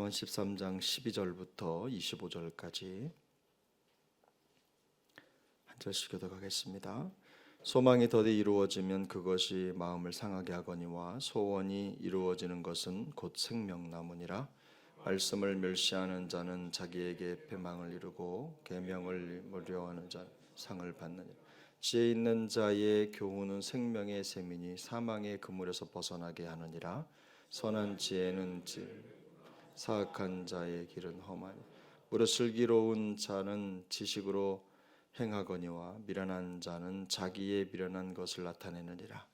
잠언 13장 12절부터 25절까지 한 절씩 교독하겠습니다. 소망이 더디 이루어지면 그것이 마음을 상하게 하거니와 소원이 이루어지는 것은 곧 생명나무니라. 말씀을 멸시하는 자는 자기에게 패망을 이루고 계명을 무려하는 자는 상을 받느니라. 지혜 있는 자의 교훈은 생명의 셈이니 사망의 그물에서 벗어나게 하느니라. 선한 지혜는 사악한 자의 길은 험하니 무릇 슬기로운 자는 지식으로 행하거니와 미련한 자는 자기의 미련한 것을 나타내느니라.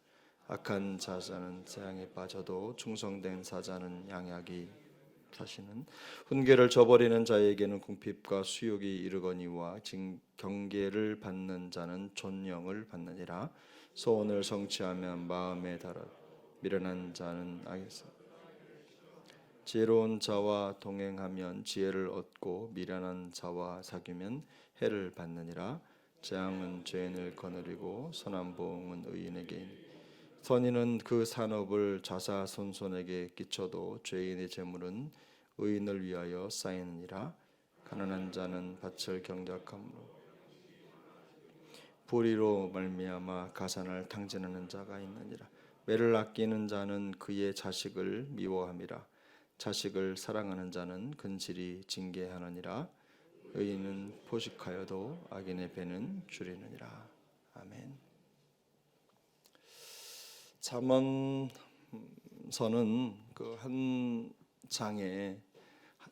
악한 자자는 재앙에 빠져도 충성된 사자는 양약이 자신은 훈계를 저버리는 자에게는 궁핍과 수욕이 이르거니와 경계를 받는 자는 존영을 받느니라. 소원을 성취하면 마음에 달아 미련한 자는 악에서 지혜로운 자와 동행하면 지혜를 얻고 미련한 자와 사귀면 해를 받느니라. 재앙은 죄인을 거느리고 선한 보응은 의인에게 선인은 그 산업을 자사손손에게 끼쳐도 죄인의 재물은 의인을 위하여 쌓이느니라. 가난한 자는 밭을 경작함으로 불의로 말미암아 가산을 탕진하는 자가 있느니라. 매를 아끼는 자는 그의 자식을 미워함이라. 자식을 사랑하는 자는 근실이 징계하느니라. 의인은 포식하여도 악인의 배는 줄이느니라. 아멘. 잠언서는 그 한 장에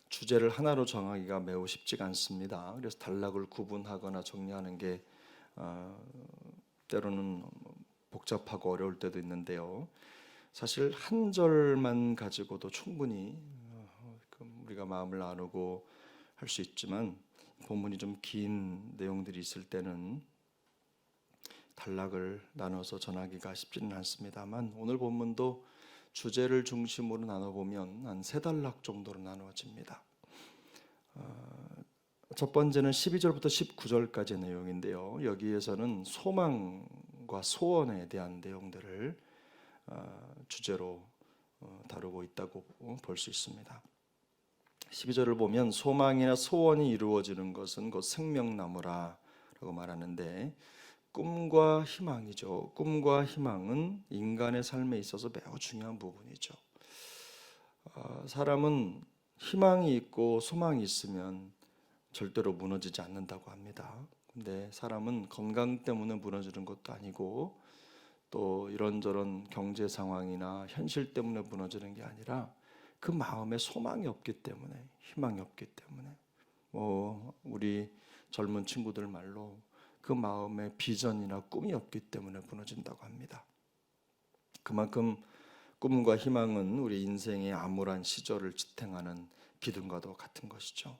주제를 하나로 정하기가 매우 쉽지가 않습니다. 그래서 단락을 구분하거나 정리하는 게 때로는 복잡하고 어려울 때도 있는데요. 사실 한 절만 가지고도 충분히 우리가 마음을 나누고 할 수 있지만 본문이 좀 긴 내용들이 있을 때는 단락을 나눠서 전하기가 쉽지는 않습니다만 오늘 본문도 주제를 중심으로 나눠보면 한 세 단락 정도로 나누어집니다. 첫 번째는 12절부터 19절까지의 내용인데요. 여기에서는 소망과 소원에 대한 내용들을 주제로 다루고 있다고 볼 수 있습니다. 12절을 보면 소망이나 소원이 이루어지는 것은 곧 생명나무라 라고 말하는데 꿈과 희망이죠. 꿈과 희망은 인간의 삶에 있어서 매우 중요한 부분이죠. 사람은 희망이 있고 소망이 있으면 절대로 무너지지 않는다고 합니다. 근데 사람은 건강 때문에 무너지는 것도 아니고 또 이런저런 경제 상황이나 현실 때문에 무너지는 게 아니라 그 마음에 소망이 없기 때문에, 희망이 없기 때문에, 우리 젊은 친구들 말로 그 마음에 비전이나 꿈이 없기 때문에 무너진다고 합니다. 그만큼 꿈과 희망은 우리 인생의 암울한 시절을 지탱하는 기둥과도 같은 것이죠.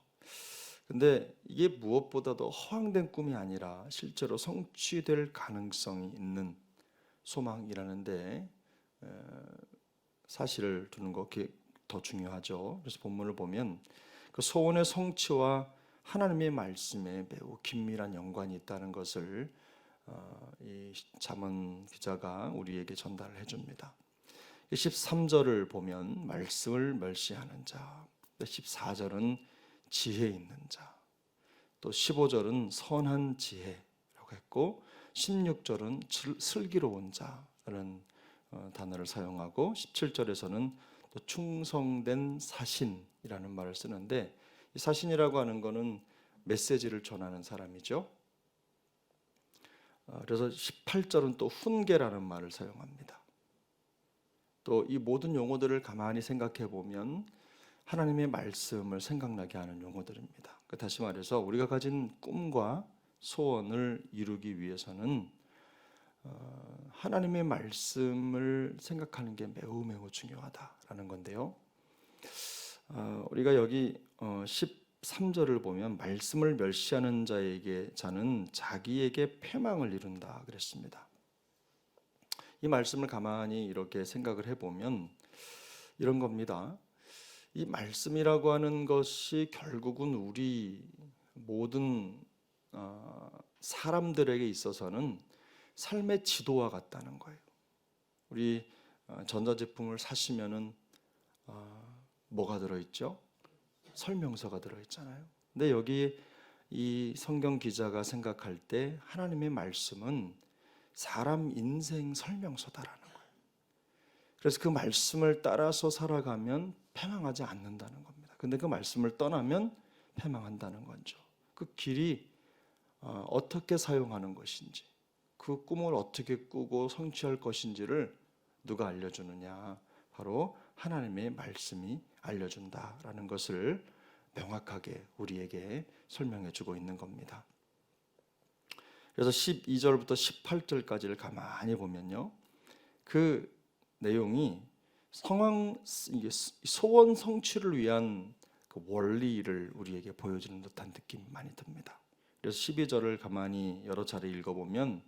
근데 이게 무엇보다도 허황된 꿈이 아니라 실제로 성취될 가능성이 있는 소망이라는데 사실을 두는 것이 더 중요하죠. 그래서 본문을 보면 그 소원의 성취와 하나님의 말씀에 매우 긴밀한 연관이 있다는 것을 이 잠언 기자가 우리에게 전달을 해줍니다. 13절을 보면 말씀을 멸시하는 자, 14절은 지혜 있는 자, 또 15절은 선한 지혜라고 했고 16절은 슬기로운 자라는 단어를 사용하고 17절에서는 또 충성된 사신이라는 말을 쓰는데 이 사신이라고 하는 것은 메시지를 전하는 사람이죠. 그래서 18절은 또 훈계라는 말을 사용합니다. 또 이 모든 용어들을 가만히 생각해 보면 하나님의 말씀을 생각나게 하는 용어들입니다. 다시 말해서 우리가 가진 꿈과 소원을 이루기 위해서는 하나님의 말씀을 생각하는 게 매우 중요하다라는 건데요. 우리가 여기 13절을 보면 말씀을 멸시하는 자는 자기에게 패망을 이룬다 그랬습니다. 이 말씀을 가만히 이렇게 생각을 해보면 이런 겁니다. 이 말씀이라고 하는 것이 결국은 우리 모든 사람들에게 있어서는 삶의 지도와 같다는 거예요. 우리 전자제품을 사시면은 뭐가 들어있죠? 설명서가 들어있잖아요. 근데 여기 이 성경 기자가 생각할 때 하나님의 말씀은 사람 인생 설명서다라는 거예요. 그래서 그 말씀을 따라서 살아가면 패망하지 않는다는 겁니다. 근데 그 말씀을 떠나면 패망한다는 거죠. 그 길이 어떻게 사용하는 것인지, 그 꿈을 어떻게 꾸고 성취할 것인지를 누가 알려주느냐? 바로 하나님의 말씀이 알려준다라는 것을 명확하게 우리에게 설명해 주고 있는 겁니다. 그래서 12절부터 18절까지를 가만히 보면요, 그 내용이 소원 성취를 위한 그 원리를 우리에게 보여주는 듯한 느낌이 많이 듭니다. 그래서 12절을 가만히 여러 차례 읽어보면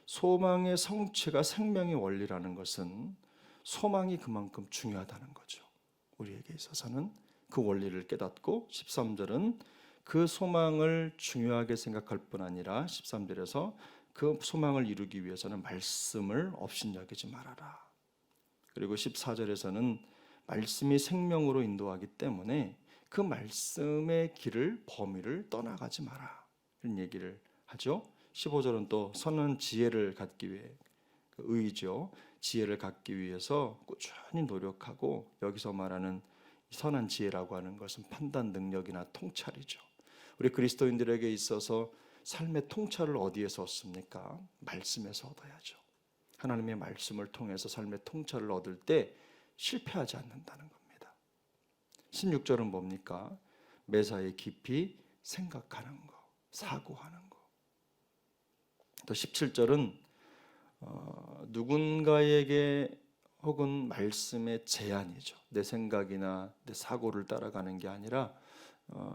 소망의 성취가 생명의 원리라는 것은 소망이 그만큼 중요하다는 거죠. 우리에게 있어서는 그 원리를 깨닫고 13절은 그 소망을 중요하게 생각할 뿐 아니라 13절에서 그 소망을 이루기 위해서는 말씀을 업신여기지 말아라. 그리고 14절에서는 말씀이 생명으로 인도하기 때문에 그 말씀의 길을 범위를 떠나가지 마라. 이런 얘기를 하죠. 15절은 또 선한 지혜를 갖기 위해 의죠. 지혜를 갖기 위해서 꾸준히 노력하고, 여기서 말하는 선한 지혜라고 하는 것은 판단 능력이나 통찰이죠. 우리 그리스도인들에게 있어서 삶의 통찰을 어디에서 얻습니까? 말씀에서 얻어야죠. 하나님의 말씀을 통해서 삶의 통찰을 얻을 때 실패하지 않는다는 겁니다. 16절은 뭡니까? 매사에 깊이 생각하는 거, 사고하는 거. 또 17절은 누군가에게 혹은 말씀의 제안이죠. 내 생각이나 내 사고를 따라가는 게 아니라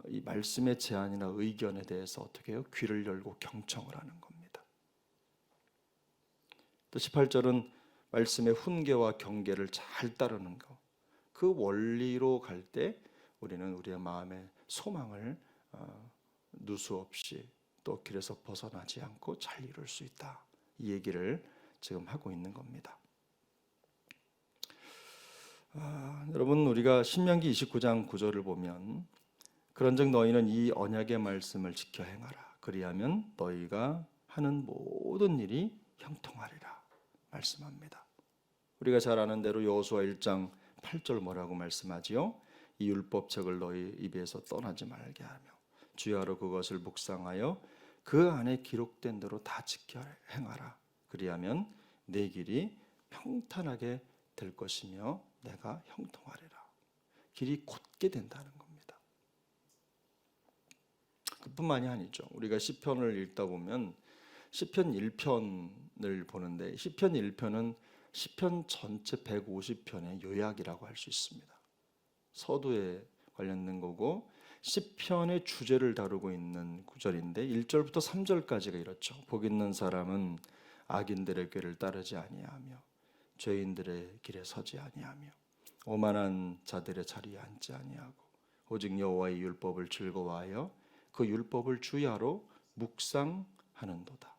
이 말씀의 제안이나 의견에 대해서 어떻게 해요? 귀를 열고 경청을 하는 겁니다. 또 18절은 말씀의 훈계와 경계를 잘 따르는 것. 그 원리로 갈 때 우리는 우리의 마음의 소망을 누수 없이 또 길에서 벗어나지 않고 잘 이룰 수 있다. 이 얘기를 지금 하고 있는 겁니다. 여러분, 우리가 신명기 29장 9절을 보면 그런즉 너희는 이 언약의 말씀을 지켜 행하라. 그리하면 너희가 하는 모든 일이 형통하리라 말씀합니다. 우리가 잘 아는 대로 여호수아 1장 8절 뭐라고 말씀하지요? 이 율법책을 너희 입에서 떠나지 말게 하며 주야로 그것을 묵상하여 그 안에 기록된 대로 다 지켜 행하라. 그리하면 내 길이 평탄하게 될 것이며 내가 형통하리라. 길이 곧게 된다는 겁니다. 그뿐만이 아니죠. 우리가 시편을 읽다 보면 시편 1편을 보는데 시편 1편은 시편 전체 150편의 요약이라고 할 수 있습니다. 서두에 관련된 거고 시편의 주제를 다루고 있는 구절인데 1절부터 3절까지가 이렇죠. 복 있는 사람은 악인들의 꾀를 따르지 아니하며 죄인들의 길에 서지 아니하며 오만한 자들의 자리에 앉지 아니하고 오직 여호와의 율법을 즐거워하여 그 율법을 주야로 묵상하는도다.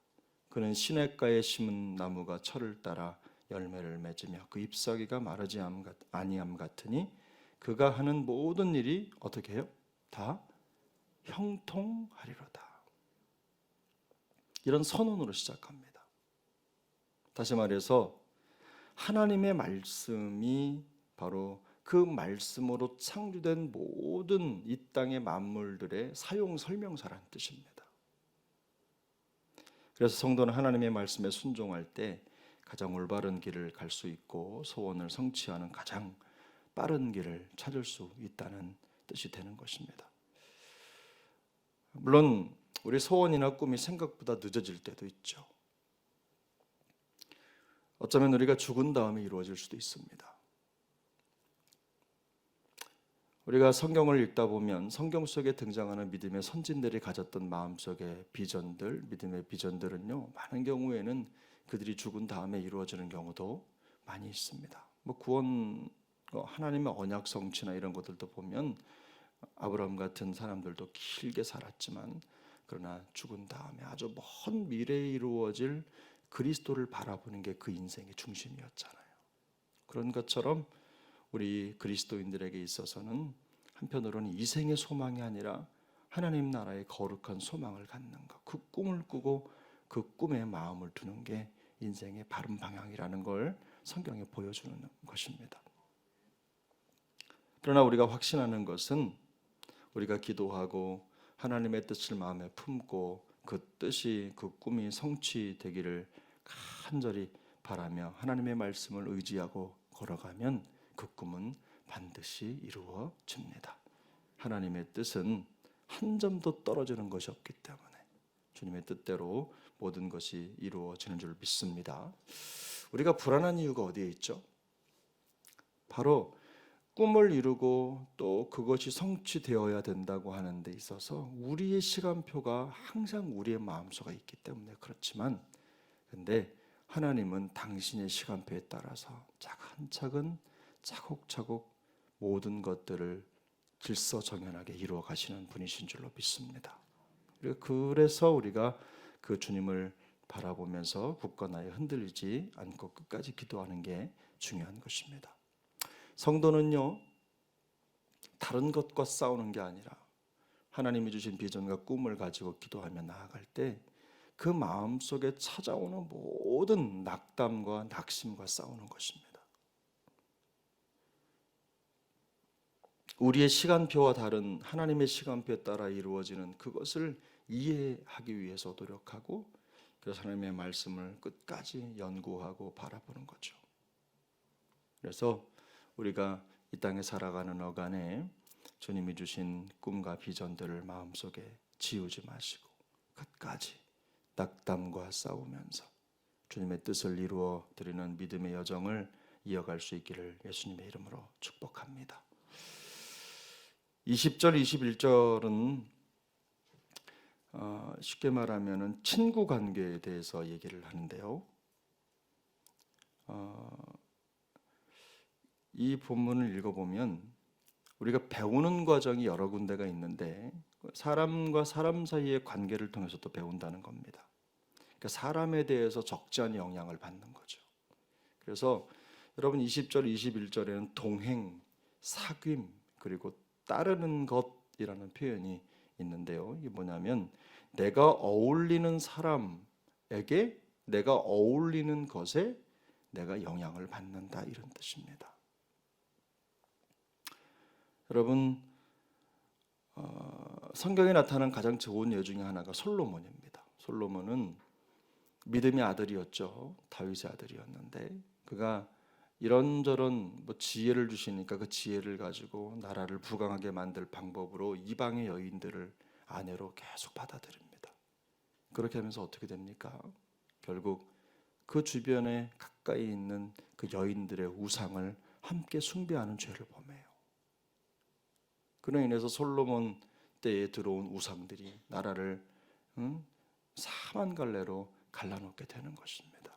그는 시냇가에 심은 나무가 철을 따라 열매를 맺으며 그 잎사귀가 마르지 아니함 같으니 그가 하는 모든 일이 어떻게 해요? 다 형통하리로다. 이런 선언으로 시작합니다. 다시 말해서 하나님의 말씀이 바로 그 말씀으로 창조된 모든 이 땅의 만물들의 사용 설명서라는 뜻입니다. 그래서 성도는 하나님의 말씀에 순종할 때 가장 올바른 길을 갈 수 있고 소원을 성취하는 가장 빠른 길을 찾을 수 있다는 뜻이 되는 것입니다. 물론 우리 소원이나 꿈이 생각보다 늦어질 때도 있죠. 어쩌면 우리가 죽은 다음에 이루어질 수도 있습니다. 우리가 성경을 읽다 보면 성경 속에 등장하는 믿음의 선진들이 가졌던 마음속의 비전들, 믿음의 비전들은요, 많은 경우에는 그들이 죽은 다음에 이루어지는 경우도 많이 있습니다. 구원, 하나님의 언약 성취나 이런 것들도 보면 아브라함 같은 사람들도 길게 살았지만 그러나 죽은 다음에 아주 먼 미래에 이루어질 그리스도를 바라보는 게 그 인생의 중심이었잖아요. 그런 것처럼 우리 그리스도인들에게 있어서는 한편으로는 이생의 소망이 아니라 하나님 나라의 거룩한 소망을 갖는 것, 그 꿈을 꾸고 그 꿈에 마음을 두는 게 인생의 바른 방향이라는 걸 성경에 보여주는 것입니다. 그러나 우리가 확신하는 것은 우리가 기도하고 하나님의 뜻을 마음에 품고 그 뜻이, 그 꿈이 성취되기를 간절히 바라며 하나님의 말씀을 의지하고 걸어가면 그 꿈은 반드시 이루어집니다. 하나님의 뜻은 한 점도 떨어지는 것이 없기 때문에 주님의 뜻대로 모든 것이 이루어지는 줄 믿습니다. 우리가 불안한 이유가 어디에 있죠? 바로 꿈을 이루고 또 그것이 성취되어야 된다고 하는 데 있어서 우리의 시간표가 항상 우리의 마음속에 있기 때문에 그렇지만, 근데 하나님은 당신의 시간표에 따라서 차근차근 차곡차곡 모든 것들을 질서정연하게 이루어 가시는 분이신 줄로 믿습니다. 그래서 우리가 그 주님을 바라보면서 굳건하게 흔들리지 않고 끝까지 기도하는 게 중요한 것입니다. 성도는요, 다른 것과 싸우는 게 아니라 하나님이 주신 비전과 꿈을 가지고 기도하며 나아갈 때 그 마음속에 찾아오는 모든 낙담과 낙심과 싸우는 것입니다. 우리의 시간표와 다른 하나님의 시간표에 따라 이루어지는 그것을 이해하기 위해서 노력하고, 그래서 하나님의 말씀을 끝까지 연구하고 바라보는 거죠. 그래서 우리가 이 땅에 살아가는 어간에 주님이 주신 꿈과 비전들을 마음속에 지우지 마시고 끝까지 낙담과 싸우면서 주님의 뜻을 이루어 드리는 믿음의 여정을 이어갈 수 있기를 예수님의 이름으로 축복합니다. 20절, 21절은 쉽게 말하면 친구 관계에 대해서 얘기를 하는데요. 이 본문을 읽어보면 우리가 배우는 과정이 여러 군데가 있는데 사람과 사람 사이의 관계를 통해서 또 배운다는 겁니다. 그러니까 사람에 대해서 적지 않은 영향을 받는 거죠. 그래서 여러분 20절, 21절에는 동행, 사귐, 그리고 따르는 것이라는 표현이 있는데요. 이게 뭐냐면 내가 어울리는 사람에게, 내가 어울리는 것에 내가 영향을 받는다, 이런 뜻입니다. 여러분, 성경에 나타난 가장 좋은 예 중에 하나가 솔로몬입니다. 솔로몬은 믿음의 아들이었죠. 다윗의 아들이었는데 그가 이런저런 지혜를 주시니까 그 지혜를 가지고 나라를 부강하게 만들 방법으로 이방의 여인들을 아내로 계속 받아들입니다. 그렇게 하면서 어떻게 됩니까? 결국 그 주변에 가까이 있는 그 여인들의 우상을 함께 숭배하는 죄를 범해요. 그로 인해서 솔로몬 때에 들어온 우상들이 나라를 사만 갈래로 갈라놓게 되는 것입니다.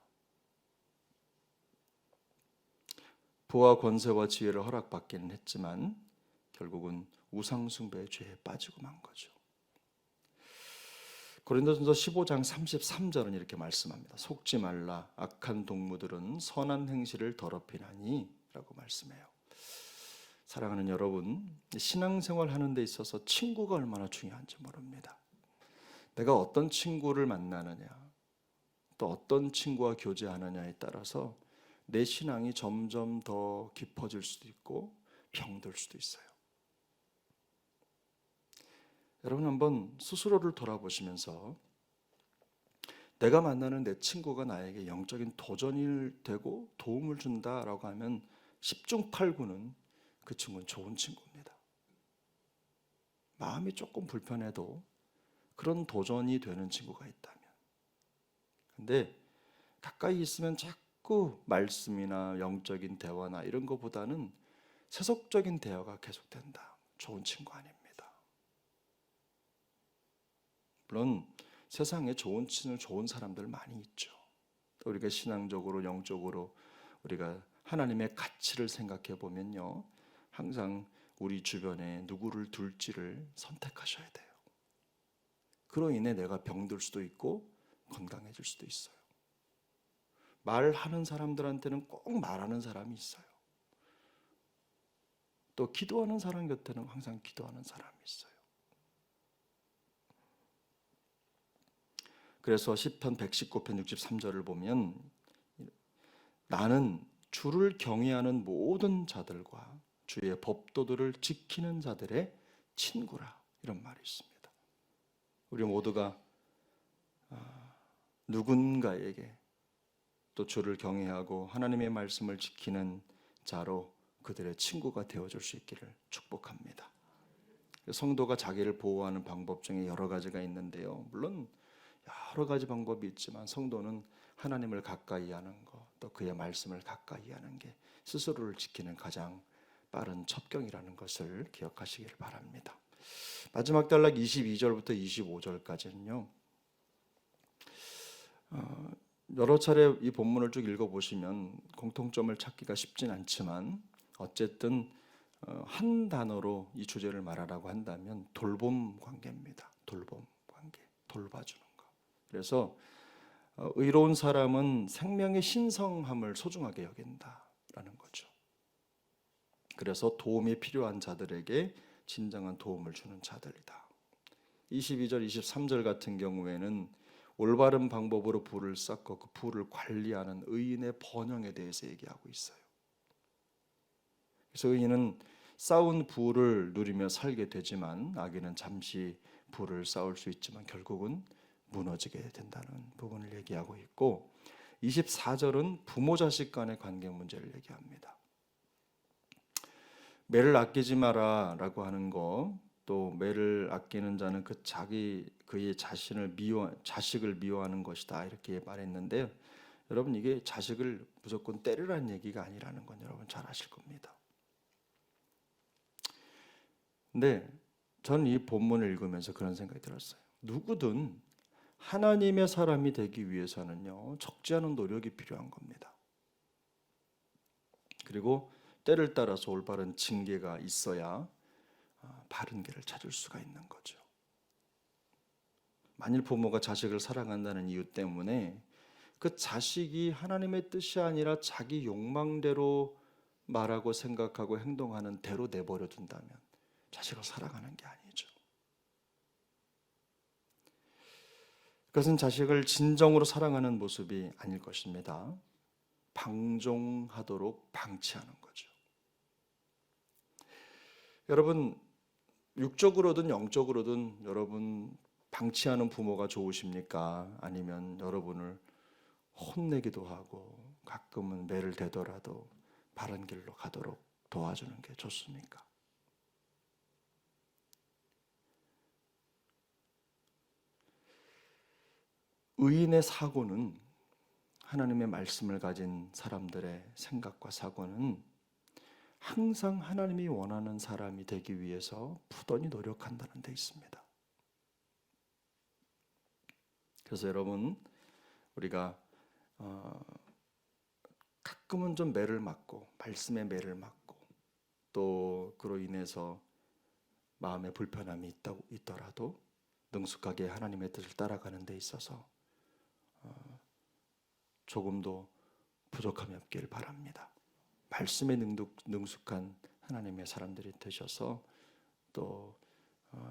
부와 권세와 지혜를 허락받기는 했지만 결국은 우상 숭배의 죄에 빠지고 만 거죠. 고린도전서 15장 33절은 이렇게 말씀합니다. 속지 말라, 악한 동무들은 선한 행실을 더럽히나니 라고 말씀해요. 사랑하는 여러분, 신앙생활 하는 데 있어서 친구가 얼마나 중요한지 모릅니다. 내가 어떤 친구를 만나느냐, 또 어떤 친구와 교제하느냐에 따라서 내 신앙이 점점 더 깊어질 수도 있고 병들 수도 있어요. 여러분 한번 스스로를 돌아보시면서 내가 만나는 내 친구가 나에게 영적인 도전이 되고 도움을 준다라고 하면 10중 8구는 그 친구는 좋은 친구입니다. 마음이 조금 불편해도 그런 도전이 되는 친구가 있다면. 근데 가까이 있으면 자꾸 말씀이나 영적인 대화나 이런 것보다는 세속적인 대화가 계속된다. 좋은 친구 아닙니다. 물론 세상에 좋은 사람들 많이 있죠. 또 우리가 신앙적으로 영적으로 우리가 하나님의 가치를 생각해 보면요, 항상 우리 주변에 누구를 둘지를 선택하셔야 돼요. 그로 인해 내가 병들 수도 있고 건강해질 수도 있어요. 말하는 사람들한테는 꼭 말하는 사람이 있어요. 또 기도하는 사람 곁에는 항상 기도하는 사람이 있어요. 그래서 시편 119편 63절을 보면 나는 주를 경외하는 모든 자들과 주의 법도들을 지키는 자들의 친구라, 이런 말이 있습니다. 우리 모두가 누군가에게 또 주를 경외하고 하나님의 말씀을 지키는 자로 그들의 친구가 되어줄 수 있기를 축복합니다. 성도가 자기를 보호하는 방법 중에 여러 가지가 있는데요, 물론 여러 가지 방법이 있지만 성도는 하나님을 가까이 하는 것, 또 그의 말씀을 가까이 하는 게 스스로를 지키는 가장 빠른 첩경이라는 것을 기억하시기를 바랍니다. 마지막 단락 22절부터 25절까지는요, 여러 차례 이 본문을 쭉 읽어보시면 공통점을 찾기가 쉽진 않지만 어쨌든 한 단어로 이 주제를 말하라고 한다면 돌봄 관계입니다. 돌봄 관계, 돌봐주는 것. 그래서 의로운 사람은 생명의 신성함을 소중하게 여긴다라는 거죠. 그래서 도움이 필요한 자들에게 진정한 도움을 주는 자들이다. 22절, 23절 같은 경우에는 올바른 방법으로 부를 쌓고 그 부를 관리하는 의인의 번영에 대해서 얘기하고 있어요. 그래서 의인은 쌓은 부를 누리며 살게 되지만 악인은 잠시 부를 쌓을 수 있지만 결국은 무너지게 된다는 부분을 얘기하고 있고, 24절은 부모 자식 간의 관계 문제를 얘기합니다. 매를 아끼지 마라 라고 하는 거, 또 매를 아끼는 자는 그의 자식을 미워하는 것이다, 이렇게 말했는데요, 여러분 이게 자식을 무조건 때리라는 얘기가 아니라는 건 여러분 잘 아실 겁니다. 근데 전 이 본문을 읽으면서 그런 생각이 들었어요. 누구든 하나님의 사람이 되기 위해서는요, 적지 않은 노력이 필요한 겁니다. 그리고 때를 따라서 올바른 징계가 있어야 바른 길을 찾을 수가 있는 거죠. 만일 부모가 자식을 사랑한다는 이유 때문에 그 자식이 하나님의 뜻이 아니라 자기 욕망대로 말하고 생각하고 행동하는 대로 내버려 둔다면 자식을 사랑하는 게 아니죠. 그것은 자식을 진정으로 사랑하는 모습이 아닐 것입니다. 방종하도록 방치하는 거죠. 여러분, 육적으로든 영적으로든 여러분 방치하는 부모가 좋으십니까? 아니면 여러분을 혼내기도 하고 가끔은 매를 대더라도 바른 길로 가도록 도와주는 게 좋습니까? 의인의 사고는, 하나님의 말씀을 가진 사람들의 생각과 사고는 항상 하나님이 원하는 사람이 되기 위해서 부단히 노력한다는 데 있습니다. 그래서 여러분, 우리가 가끔은 좀 매를 맞고, 말씀에 매를 맞고, 또 그로 인해서 마음에 불편함이 있더라도 능숙하게 하나님의 뜻을 따라가는 데 있어서 조금도 부족함이 없기를 바랍니다. 말씀에 능숙한 하나님의 사람들이 되셔서 또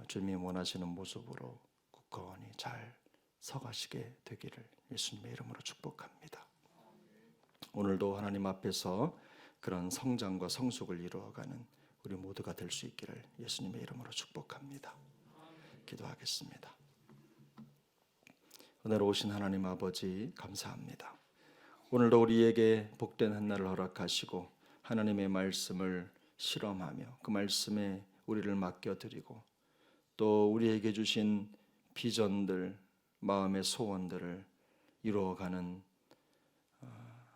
주님이 원하시는 모습으로 굳건히 잘 서가시게 되기를 예수님의 이름으로 축복합니다. 오늘도 하나님 앞에서 그런 성장과 성숙을 이루어가는 우리 모두가 될 수 있기를 예수님의 이름으로 축복합니다. 기도하겠습니다. 오늘 오신 하나님 아버지 감사합니다. 오늘도 우리에게 복된 한날을 허락하시고 하나님의 말씀을 실험하며 그 말씀에 우리를 맡겨드리고 또 우리에게 주신 비전들, 마음의 소원들을 이루어가는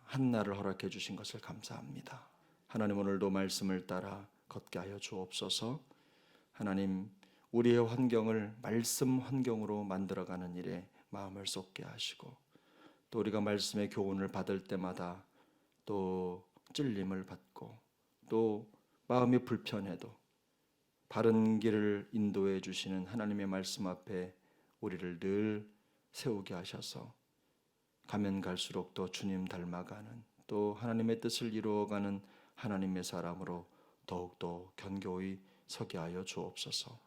한날을 허락해 주신 것을 감사합니다. 하나님, 오늘도 말씀을 따라 걷게 하여 주옵소서. 하나님, 우리의 환경을 말씀 환경으로 만들어가는 일에 마음을 쏟게 하시고 또 우리가 말씀의 교훈을 받을 때마다 또 찔림을 받고 또 마음이 불편해도 바른 길을 인도해 주시는 하나님의 말씀 앞에 우리를 늘 세우게 하셔서 가면 갈수록 더 주님 닮아가는 또 하나님의 뜻을 이루어가는 하나님의 사람으로 더욱더 견고히 서게 하여 주옵소서.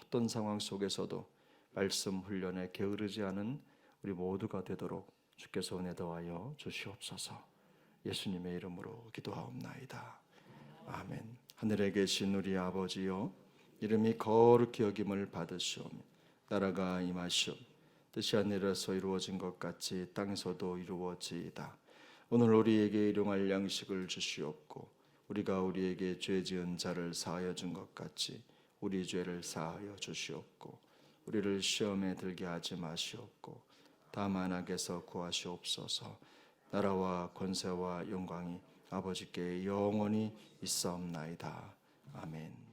어떤 상황 속에서도 말씀 훈련에 게으르지 않은 우리 모두가 되도록 주께서 은혜 더하여 주시옵소서. 예수님의 이름으로 기도하옵나이다. 아멘. 하늘에 계신 우리 아버지여, 이름이 거룩히 여김을 받으시오며 나라가 임하시오. 뜻이 하늘에서 이루어진 것 같이 땅에서도 이루어지이다. 오늘 우리에게 일용할 양식을 주시옵고 우리가 우리에게 죄 지은 자를 사하여 준 것 같이 우리 죄를 사하여 주시옵고 우리를 시험에 들게 하지 마시옵고 다만 악에서 구하시옵소서. 나라와 권세와 영광이 아버지께 영원히 있사옵나이다. 아멘.